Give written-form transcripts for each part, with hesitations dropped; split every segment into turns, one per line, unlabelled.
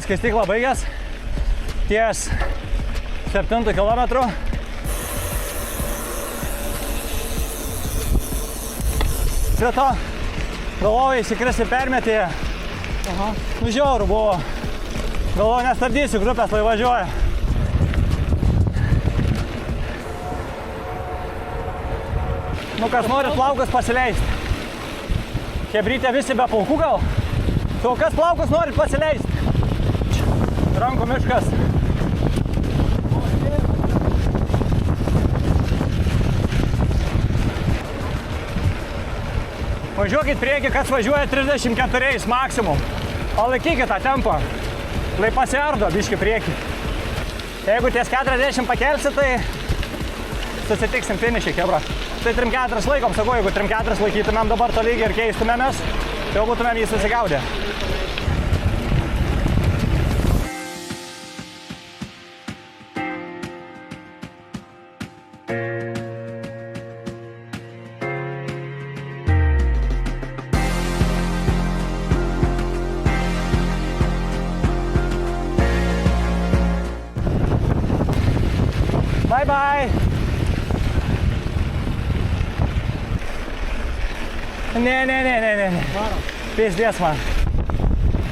skaistyklą baigęs, ties 7 kilometrų. Prie to galvoju įsikristi permetį. Nu žiauru buvo. Galvoju nestabdysiu, grupės lai važiuoja. Nu kas norit plaukus pasileisti. Chebrytė visi be plaukų gal? Tu kas plaukus norit pasileisti? Rankų miškas. Važiuokit priekį, kas važiuoja 34 maksimum. Palaikykit tą tempą. Lai pasiardo biškį priekį. Jeigu ties 40 pakelsi, tai susitiksim finišį, kebra. Tai 3-4 laikom, sakau, jeigu 3-4 laikytumėm dabar to lygį ir keistumėmės, tai jau būtumėm jį susigaudę. Bye bye. Ne. Pizdės man.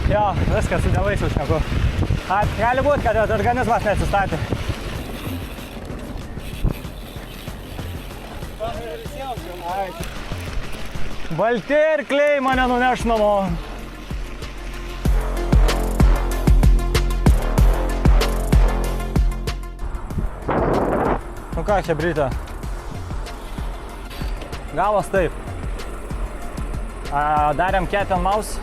Jo, viskas, nevaisiu šneku. Gali būt, kad organizmas neatsistatė. Balti arkliai mane nuneš namo. Nu ką, Chebrytė? Gavos taip. Darėm cat and mouse,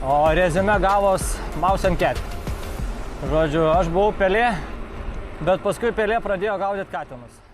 o rezime gavos mouse and cat. Žodžiu, aš buvau pelė, bet paskui pelė pradėjo gaudyt katinus.